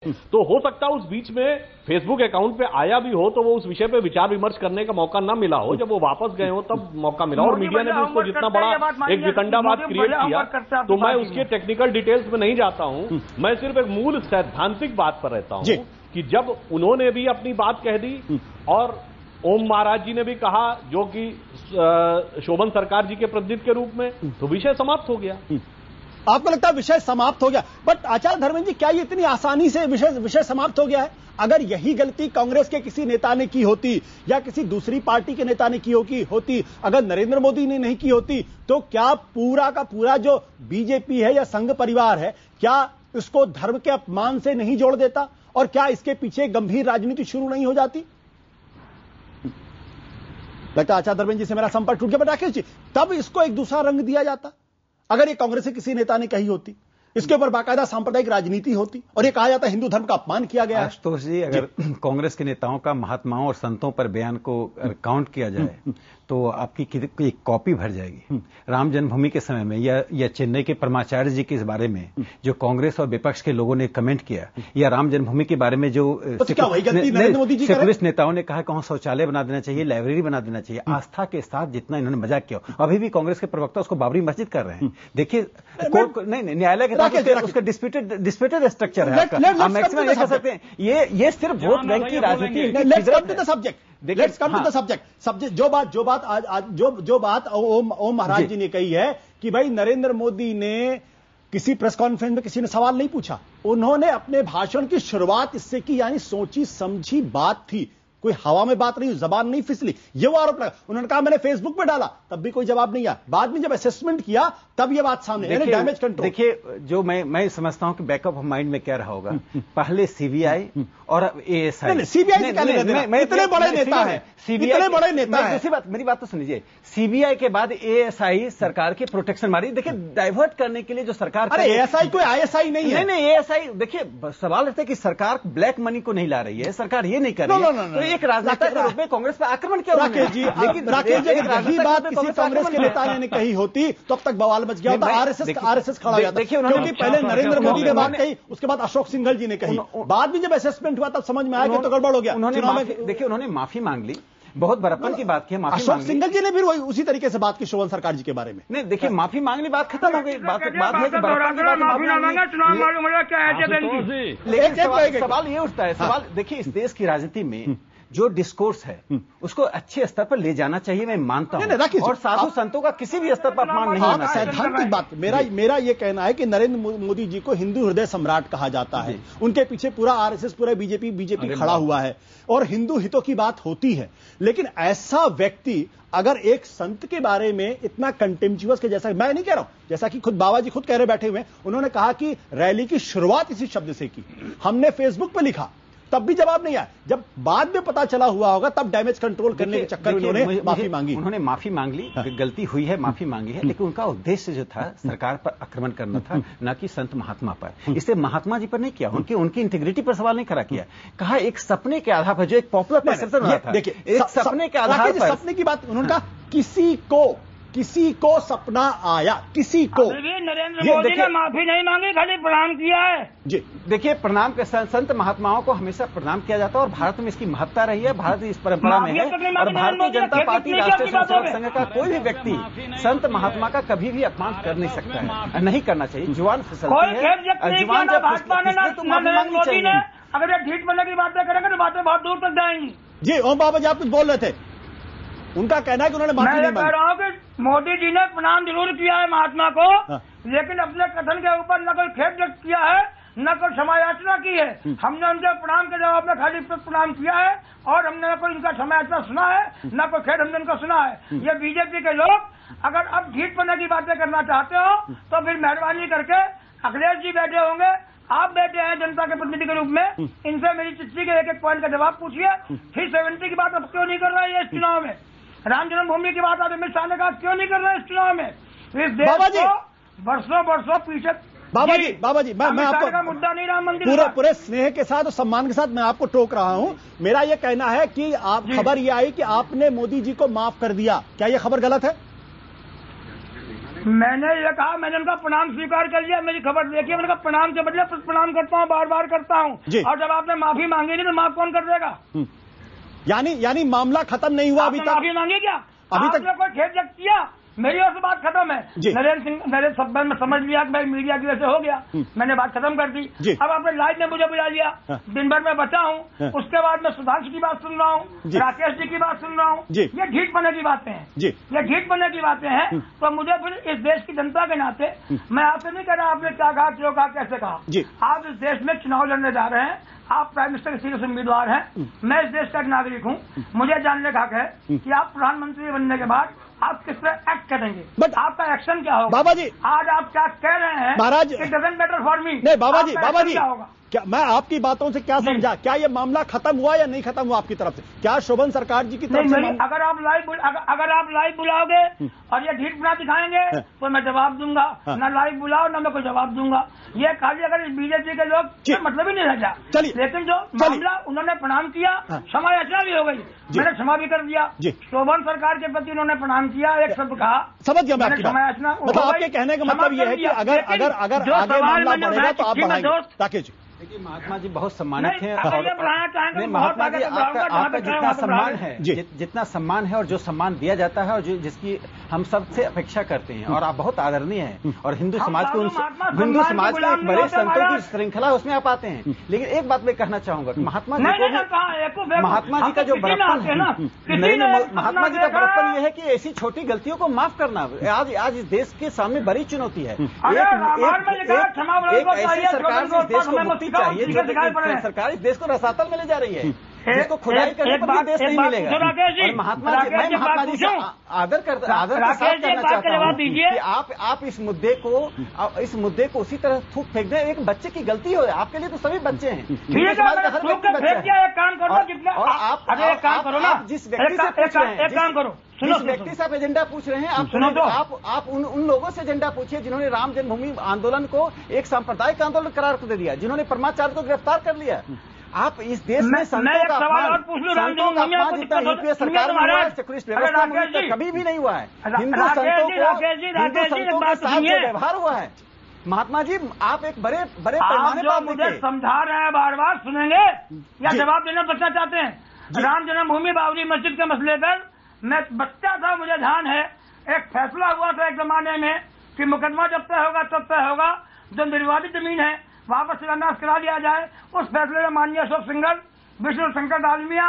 तो हो सकता है उस बीच में फेसबुक अकाउंट पे आया भी हो तो वो उस विषय पे विचार विमर्श करने का मौका ना मिला हो, जब वो वापस गए हो तब मौका मिला। और मीडिया ने भी उसको जितना बड़ा एक वितंडावाद क्रिएट किया, तो मैं उसके टेक्निकल डिटेल्स में नहीं जाता हूं। मैं सिर्फ एक मूल सैद्धांतिक बात पर रहता हूं कि जब उन्होंने भी अपनी बात कह दी और ओम महाराज जी ने भी कहा, जो कि शोभन सरकार जी के प्रतिनिधि के रूप में, तो विषय समाप्त हो गया। आपको लगता है विषय समाप्त हो गया? बट आचार्य धर्मेंद्र जी, क्या ये इतनी आसानी से विषय समाप्त हो गया है? अगर यही गलती कांग्रेस के किसी नेता ने की होती या किसी दूसरी पार्टी के नेता ने की होती, अगर नरेंद्र मोदी ने नहीं की होती, तो क्या पूरा का पूरा जो बीजेपी है या संघ परिवार है, क्या इसको धर्म के अपमान से नहीं जोड़ देता? और क्या इसके पीछे गंभीर राजनीति शुरू नहीं हो जाती? लगता है आचार्य धर्मेंद्र जी से मेरा संपर्क टूट गया। बट राकेश जी, तब इसको एक दूसरा रंग दिया जाता अगर ये कांग्रेस के किसी नेता ने कही होती, इसके ऊपर बाकायदा सांप्रदायिक राजनीति होती और ये कहा जाता हिंदू धर्म का अपमान किया गया है। आशुतोष जी, अगर कांग्रेस के नेताओं का महात्माओं और संतों पर बयान को काउंट किया जाए तो आपकी एक कॉपी भर जाएगी। राम जन्मभूमि के समय में या चेन्नई के परमाचार्य जी के बारे में जो कांग्रेस और विपक्ष के लोगों ने कमेंट किया, या राम जन्मभूमि के बारे में जो सेकुलरिस्ट नेताओं ने कहा कि वहां शौचालय बना देना चाहिए, लाइब्रेरी बना देना चाहिए, आस्था के साथ जितना इन्होंने मजाक किया, अभी भी कांग्रेस के प्रवक्ता उसको बाबरी मस्जिद कर रहे हैं। देखिए, नहीं, न्यायालय के तहत उसका डिस्प्यूटेड स्ट्रक्चर है। आप मैक्सिमम ये कह सकते हैं ये सिर्फ वोट बैंक की राजनीति। Let's come to the subject. जो बात ओम महाराज जी ने कही है कि भाई नरेंद्र मोदी ने किसी प्रेस कॉन्फ्रेंस में किसी ने सवाल नहीं पूछा, उन्होंने अपने भाषण की शुरुआत इससे की, यानी सोची समझी बात थी, कोई हवा में बात नहीं, जबान नहीं फिसली, ये वो आरोप लगा। उन्होंने कहा मैंने फेसबुक पे डाला, तब भी कोई जवाब नहीं आया। बाद में जब असेसमेंट किया तब ये बात सामने, यानी डैमेज कंट्रोल। देखिए, जो मैं समझता हूं कि बैकअप ऑफ माइंड में क्या रहा होगा, पहले सीबीआई और एएसआई। सीबीआई इतने बड़े नेता है, इतने बड़े नेता है। दूसरी बात, मेरी बात तो सुनिए, सीबीआई के बाद एएसआई सरकार की प्रोटेक्शन मारी। देखिए, डाइवर्ट करने के लिए जो सरकार, अरे एएसआई कोई आईएसआई नहीं है। नहीं, एएसआई, देखिए सवाल रहता है कि सरकार ब्लैक मनी को नहीं ला रही है, सरकार ये नहीं कर रही है, एक राजनेता के रूप में कांग्रेस पर आक्रमण किया। राकेश जी, यही बात किसी कांग्रेस के नेता ने कही होती तो अब तक बवाल मच गया होता, आरएसएस खड़ा हो जाता। क्योंकि पहले नरेंद्र मोदी ने बात कही, उसके बाद अशोक सिंघल जी ने कही, बाद में जब असेसमेंट हुआ तब समझ में आया कि तो गड़बड़ हो गया। देखिए, उन्होंने माफी मांग ली, बहुत बड़प्पन की बात की, माफी अशोक सिंघल जी ने भी वही उसी तरीके से बात की शोभन सरकार जी के बारे में। नहीं, देखिए, माफी मांग ली, बात खत्म हो गई। बात है कि सवाल ये उठता है, सवाल देखिए, इस देश की राजनीति में जो डिस्कोर्स है उसको अच्छे स्तर पर ले जाना चाहिए, मैं मानता हूं, और साधु संतों का किसी भी स्तर पर अपमान नहीं होना चाहिए। सैद्धांतिक बात मेरा ये कहना है कि नरेंद्र मोदी जी को हिंदू हृदय सम्राट कहा जाता है, उनके पीछे पूरा आरएसएस, पूरा बीजेपी खड़ा हुआ है और हिंदू हितों की बात होती है। लेकिन ऐसा व्यक्ति अगर एक संत के बारे में इतना कंटेम्पचुअस के, जैसा मैं नहीं कह रहा हूं, जैसा कि खुद बाबा जी खुद कह रहे बैठे हुए, उन्होंने कहा कि रैली की शुरुआत इसी शब्द से की, हमने फेसबुक पे लिखा, तब भी जवाब नहीं आया। जब बाद में पता चला हुआ होगा तब डैमेज कंट्रोल करने के चक्कर में उन्होंने माफी मांगी। उन्होंने माफी मांग ली, गलती हुई है, माफी मांगी है, लेकिन उनका उद्देश्य जो था सरकार पर आक्रमण करना था, न कि संत महात्मा पर। इसे महात्मा जी पर नहीं किया, उनकी इंटीग्रिटी पर सवाल नहीं खड़ा किया। कहा एक सपने के आधार पर, जो एक पॉपुलर परसेप्शन हुआ था, देखिए, एक सपने के आधार पर, सपने की बात उन्होंने कहा, किसी को सपना आया, किसी को। नरेंद्र मोदी ने माफी नहीं मांगी, खाली प्रणाम किया है। जी, देखिए, प्रणाम के संत महात्माओं को हमेशा प्रणाम किया जाता है और भारत में इसकी महत्ता रही है, भारत इस परंपरा में है। और भारतीय जनता पार्टी, राष्ट्रीय स्वयंसेवक संघ का कोई भी व्यक्ति संत महात्मा का कभी भी अपमान कर नहीं सकता है, नहीं करना चाहिए। जुबान फिसलती है, जुबान जब तो माफी मांगनी चाहिए। अगर ये ढीठ बनने की बातें करेंगे तो बातें बहुत दूर तक जाएंगी। जी, ओम बाबा जी, आप कुछ बोल रहे थे। उनका कहना है कि उन्होंने माफी नहीं मांगी। मैं कह रहा हूँ कि मोदी जी ने प्रणाम जरूर किया है महात्मा को, लेकिन अपने कथन के ऊपर न कोई खेद व्यक्त किया है, न कोई क्षमायाचना की है। हमने उनके प्रणाम के जवाब में खाली प्रणाम किया है और हमने न कोई उनका क्षमायाचना सुना है, न कोई खेद हमने उनका सुना है। ये बीजेपी के लोग अगर अब ढीठ पने की बातें करना चाहते हो तो फिर मेहरबानी करके अखिलेश जी बैठे होंगे, आप बैठे हैं जनता के प्रतिनिधि के रूप में, इनसे मेरी चिट्ठी के एक पॉइंट का जवाब पूछिए। 370 की बात अब क्यों नहीं कर रहे हैं इस चुनाव में? राम जन्मभूमि की बात आज अमित शाह ने कहा, क्यों नहीं कर रहे इस चुनाव में? इस देश को वर्षों पीछे। बाबा जी, मैं आपको मुद्दा नहीं, राम मंदिर पूरे स्नेह के साथ और सम्मान के साथ मैं आपको टोक रहा हूं। मेरा यह कहना है कि आप खबर यह आई कि आपने मोदी जी को माफ कर दिया, क्या यह खबर गलत है? मैंने ये कहा, मैंने उनका प्रणाम स्वीकार कर लिया, मेरी खबर देखिए, मैंने कहा प्रणाम के बदले प्रणाम करता हूँ, बार बार करता हूँ, और जब आपने माफी मांगी नहीं तो माफ कौन कर देगा? यानी मामला खत्म नहीं हुआ अभी तक? माफी मांगी क्या अभी तक? आपने कोई खेद व्यक्त किया? मेरी ओर से बात खत्म है। नरेंद्र सब में समझ लिया कि भाई मीडिया की वजह से हो गया, मैंने बात खत्म कर दी। अब आपने लाइव में मुझे बुला लिया, दिन भर में बचा हूँ, उसके बाद मैं सुधांशु की बात सुन रहा हूँ, राकेश जी की बात सुन रहा हूँ। ये ढीठ पने की बातें हैं, ये ढीठ पने की बातें हैं। तो मुझे फिर इस देश की जनता के नाते, मैं आपसे नहीं कह रहा आपने क्या कहा, क्यों कहा, कैसे कहा। आप इस देश में चुनाव लड़ने जा रहे हैं, आप प्राइम मिनिस्टर के सीरियस उम्मीदवार हैं, मैं इस देश का एक नागरिक हूँ, मुझे जानने का हक है कि आप प्रधानमंत्री बनने के बाद आप किस तरह एक्ट करेंगे, बट आपका एक्शन क्या होगा? बाबा जी, आज आप क्या कह रहे हैं महाराज, it doesn't matter for me. नहीं बाबा जी, क्या होगा? क्या मैं आपकी बातों से क्या समझा, क्या ये मामला खत्म हुआ या नहीं खत्म हुआ आपकी तरफ से? क्या शोभन सरकार जी की तरफ से अगर आप लाइव बुलाओगे और ये ढीठ बना दिखाएंगे तो मैं जवाब दूंगा, ना लाइव बुलाओ ना मैं कोई जवाब दूंगा। ये खाली अगर बीजेपी के लोग मतलब ही नहीं रह गया। लेकिन जो मामला उन्होंने प्रणाम किया, क्षमा याचना भी हो गई, मैंने क्षमा भी कर दिया। शोभन सरकार के प्रति उन्होंने प्रणाम किया, एक शब्द कहा, समझ गया मैं आपकी क्षमा याचना। मतलब आपके कहने का मतलब ये है कि अगर आगे मामला बढ़ेगा तो आप बढ़ाएंगे। राकेश जी, देखिए महात्मा जी बहुत सम्मानित हैं, और महात्मा जी आपका जितना सम्मान है, जितना सम्मान है और जो सम्मान दिया जाता है और जिसकी हम सबसे अपेक्षा करते हैं, और आप बहुत आदरणीय हैं, और हिंदू समाज के एक बड़े संतों की श्रृंखला उसमें आप आते हैं। लेकिन एक बात मैं कहना चाहूंगा कि महात्मा जी का जो बड़प्पन है, महात्मा जी का बड़प्पन यह है कि ऐसी छोटी गलतियों को माफ करना आज इस देश के सामने बड़ी चुनौती है। एक ऐसी सरकार से इस देश को मुक्ति चाहिए, जो सरकार इस देश को रसातल में ले जा रही है, जिसको खुदाई करने पर भी देश नहीं मिलेगा। और महात्मा जी से आदर के साथ कहना चाहता हूँ कि आप इस मुद्दे को उसी तरह थूक फेंक दें। एक बच्चे की गलती हो, आपके लिए तो सभी बच्चे हैं, समाज का हर व्यक्ति बच्चा है। और आप जिस व्यक्ति से पूछ रहे हैं, जिस व्यक्ति से आप एजेंडा पूछ रहे हैं, आप उन लोगों से एजेंडा पूछिए जिन्होंने राम जन्मभूमि आंदोलन को एक सांप्रदायिक आंदोलन करार कर दिया, जिन्होंने परमाचार्य को गिरफ्तार कर लिया। आप इस देश में संतों का अपमान जितना यूपीए सरकार में हुआ है, सेकुलरिस्ट व्यवस्था में कभी भी नहीं हुआ है। हिंदू संतों के साथ जो व्यवहार हुआ है, महात्मा जी आप एक बड़े पैमाने पर मुझे समझा रहे हैं, बार बार सुनेंगे या जवाब देना बचना चाहते हैं? राम जन्मभूमि बाबरी मस्जिद के मसले पर मैं बच्चा था, मुझे ध्यान है, एक फैसला हुआ था एक जमाने में कि मुकदमा जब तय होगा तब तय होगा, जो निर्वाधित जमीन है वहां पर शिलान्यास करा दिया जाए। उस फैसले में माननीय अशोक सिंघल, विष्णु शंकर डालमिया,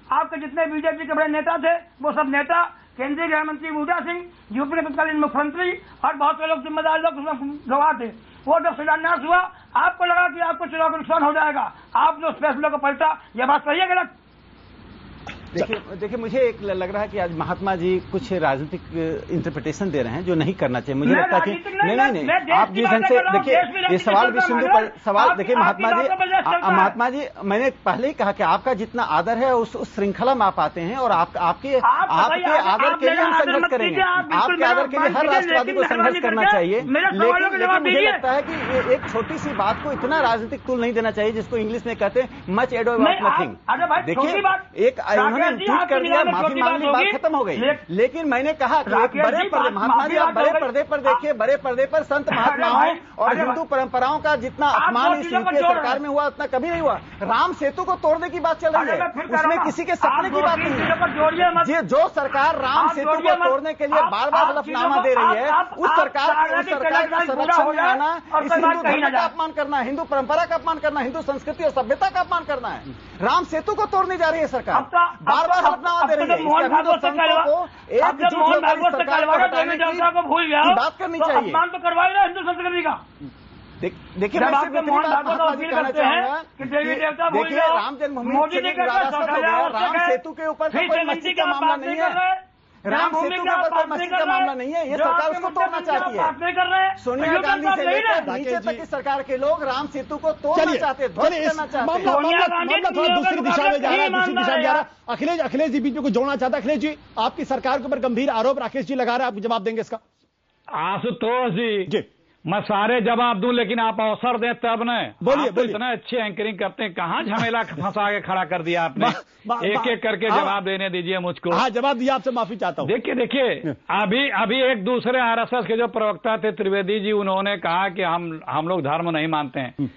आपके जितने बीजेपी के बड़े नेता थे वो सब नेता, केंद्रीय गृह मंत्री बूटा सिंह, यूपी के तत्कालीन मुख्यमंत्री और बहुत से लोग जिम्मेदार लोग उसमें गवाह थे। वो जब शिलान्यास हुआ आपको लगा कि आपको चुनाव का नुकसान हो जाएगा, आपने उस फैसले को पलटा। यह बात सही है गलत? देखिए मुझे एक लग रहा है कि आज महात्मा जी कुछ राजनीतिक इंटरप्रिटेशन दे रहे हैं जो नहीं करना चाहिए। मुझे लगता है कि नहीं आप जिस ढंग से देखिए ये सवाल भी सिंधु पर सवाल देखिए महात्मा जी मैंने पहले ही कहा कि आपका जितना आदर है उस श्रृंखला में आप आते हैं, और आपके आदर के लिए हम संघर्ष करेंगे। आपके आदर के लिए हर राष्ट्रवादी को संघर्ष करना चाहिए। लेकिन मुझे लगता है कि एक छोटी सी बात को इतना राजनीतिक तूल नहीं देना चाहिए, जिसको इंग्लिश में कहते हैं मच एडो अबाउट नथिंग। देखिए एक ट्वीट कर दिया, माफी मांग ली, बात खत्म हो गई। लेकिन मैंने कहा कि बड़े पर्दे, महात्मा जी आप बड़े पर्दे पर देखिए, बड़े पर्दे पर संत महात्माओं और हिंदू परंपराओं का जितना अपमान इस यूपीए सरकार में हुआ उतना कभी नहीं हुआ। राम सेतु को तोड़ने की बात चल रही है, उसमें किसी के सपने की बात नहीं है। जो सरकार राम सेतु को तोड़ने के लिए बार बार हलफनामा दे रही है, उस सरकार का संरक्षण में आना इस हिंदू धर्म का अपमान करना, हिंदू परंपरा का अपमान करना, हिंदू संस्कृति और सभ्यता का अपमान करना है। राम सेतु को तोड़ने जा रही है सरकार, बार बार हलफनामा दे रही है। मोहन भागवत से बात करनी चाहिए, अपमान तो करवा ही रहा हिंदू संस्कृति का। देखिए देखिए राम जन्मभूमि राम सेतु के ऊपर कोई मस्जिद का मामला नहीं है, राम सेतु के ऊपर कोई मस्जिद का मामला नहीं है। ये सरकार उसको तोड़ना चाहती है। सोनिया गांधी से लेकर नीचे तक इस सरकार के लोग राम सेतु को तोड़ना चाहते हैं, ध्वस्त करना चाहते हैं। मामला थोड़ा दूसरी दिशा में जा रहा है, दूसरी दिशा में जा रहा है। अखिलेश जी बीच में कुछ जोड़ना चाहता है। अखिलेश जी आपकी सरकार के ऊपर गंभीर आरोप राकेश जी लगा रहे हैं, आप जवाब देंगे इसका? आशुतोष जी, मैं सारे जवाब दूं, लेकिन आप अवसर दें तब न। बोलिए, बोलिए। इतना अच्छे एंकरिंग करते हैं, कहाँ झमेला फंसा के खड़ा कर दिया आपने। एक एक करके जवाब देने दीजिए मुझको। हाँ, जवाब दिया, आपसे माफी चाहता हूँ। देखिए अभी एक दूसरे आरएसएस के जो प्रवक्ता थे त्रिवेदी जी, उन्होंने कहा कि हम लोग धर्म नहीं मानते हैं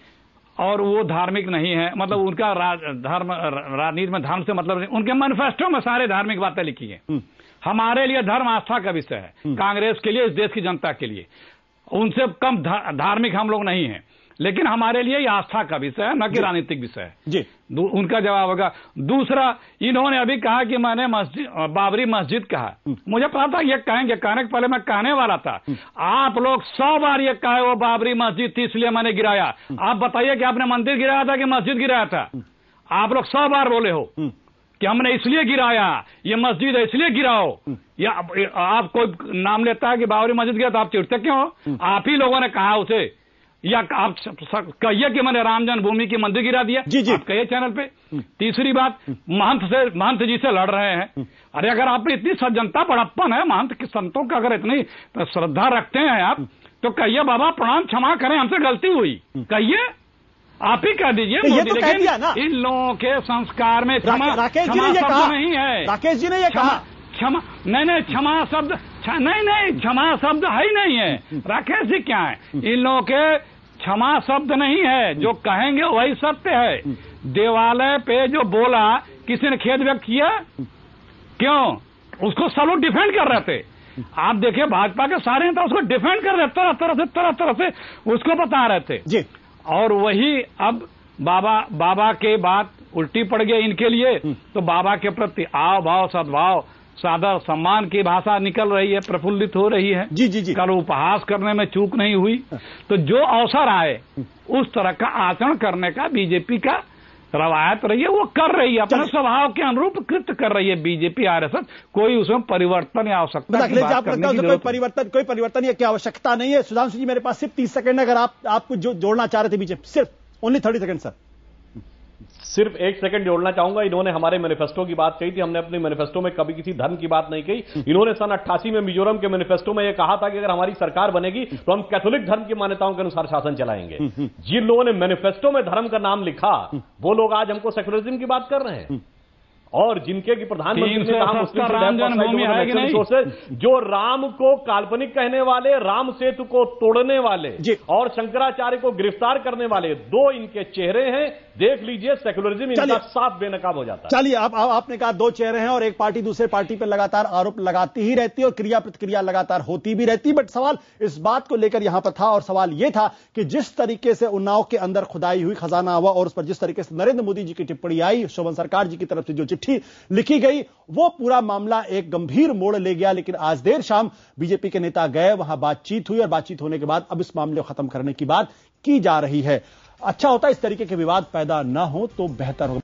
और वो धार्मिक नहीं है, मतलब उनका राजनीति में धर्म से मतलब नहीं। उनके मैनिफेस्टो में सारे धार्मिक बातें लिखी है। हमारे लिए धर्म आस्था का विषय है, कांग्रेस के लिए, इस देश की जनता के लिए। उनसे कम धार्मिक हम लोग नहीं हैं, लेकिन हमारे लिए ये आस्था का विषय है, न कि राजनीतिक विषय है जी। उनका जवाब होगा। दूसरा, इन्होंने अभी कहा कि मैंने बाबरी मस्जिद कहा। मुझे पता था ये कहेंगे, कहने के पहले मैं कहने वाला था। आप लोग 100 बार ये कहे वो बाबरी मस्जिद थी इसलिए मैंने गिराया। आप बताइए कि आपने मंदिर गिराया था कि मस्जिद गिराया था? आप लोग 100 बार बोले हो कि हमने इसलिए गिराया, ये मस्जिद है इसलिए गिराओ। या आप कोई नाम लेता है कि बाबरी मस्जिद गिरा तो आप चिढ़ते क्यों हो? आप ही लोगों ने कहा उसे। या आप कहिए कि मैंने राम जन्मभूमि की मंदिर गिरा दिया, जी जी, आप कहिए चैनल पे। तीसरी बात, महंत जी से लड़ रहे हैं। अरे अगर आप इतनी सज्जनता बड़प्पन है, महंत के संतों का अगर इतनी श्रद्धा रखते हैं आप, तो कहिए बाबा प्रणाम, क्षमा करें, हमसे गलती हुई, कहिए, आप ही कह दीजिए। ये तो कह दिया ना। इन लोगों के संस्कार में क्षमा शब्द नहीं है। राकेश जी ने ये कहा क्षमा नहीं, क्षमा शब्द नहीं, क्षमा शब्द है ही नहीं है। राकेश जी क्या है, इन लोगों के क्षमा शब्द नहीं है, जो कहेंगे वही सत्य है। देवालय पे जो बोला, किसी ने खेद व्यक्त किया? क्यों? उसको सब लोग डिफेंड कर रहे थे। आप देखिए भाजपा के सारे नेता उसको डिफेंड कर रहे, तरह तरह से उसको बता रहे थे जी। और वही अब बाबा के बात उल्टी पड़ गई इनके लिए, तो बाबा के प्रति आव भाव, सद्भाव, सादर सम्मान की भाषा निकल रही है, प्रफुल्लित हो रही है। जी जी जी। कल उपहास करने में चूक नहीं हुई। तो जो अवसर आए उस तरह का आचरण करने का बीजेपी का रवायत रही है, वो कर रही है, अपने स्वभाव के अनुरूप कृत्य कर रही है बीजेपी आरएसएस। कोई उसमें परिवर्तन या आवश्यकता की बात करने की जरूरत कोई परिवर्तन या क्या आवश्यकता नहीं है। सुधांशु जी, मेरे पास सिर्फ 30 सेकंड, अगर आप कुछ जोड़ना चाह रहे थे बीच में, सिर्फ ओनली 30 सेकंड सर। सिर्फ 1 सेकंड जोड़ना चाहूंगा। इन्होंने हमारे मैनिफेस्टो की बात कही थी, हमने अपने मैनिफेस्टो में कभी किसी धर्म की बात नहीं कही। इन्होंने सन 88 में मिजोरम के मैनिफेस्टो में यह कहा था कि अगर हमारी सरकार बनेगी तो हम कैथोलिक धर्म की मान्यताओं के अनुसार शासन चलाएंगे। जिन लोगों ने मैनिफेस्टो में धर्म का नाम लिखा, वो लोग आज हमको सेक्युलरिज्म की बात कर रहे हैं। और जिनके की प्रधानमंत्री ने कहा मुस्लिम जो राम को काल्पनिक कहने वाले, राम सेतु को तोड़ने वाले और शंकराचार्य को गिरफ्तार करने वाले, 2 इनके चेहरे हैं। देख लीजिए, सेक्युलरिज्म इनका साफ बेनकाब हो जाता है। चलिए, आपने कहा 2 चेहरे हैं और एक पार्टी दूसरे पार्टी पर लगातार आरोप लगाती ही रहती है और क्रिया प्रतिक्रिया लगातार होती भी रहती है। बट सवाल इस बात को लेकर यहां पर था, और सवाल यह था कि जिस तरीके से उन्नाव के अंदर खुदाई हुई, खजाना हुआ, और उस पर जिस तरीके से नरेंद्र मोदी जी की टिप्पणी आई, शोभन सरकार जी की तरफ से जो चिट्ठी लिखी गई, वो पूरा मामला एक गंभीर मोड़ ले गया। लेकिन आज देर शाम बीजेपी के नेता गए, वहां बातचीत हुई और बातचीत होने के बाद अब इस मामले को खत्म करने की बात की जा रही है। अच्छा होता इस तरीके के विवाद पैदा न हो तो बेहतर होगा।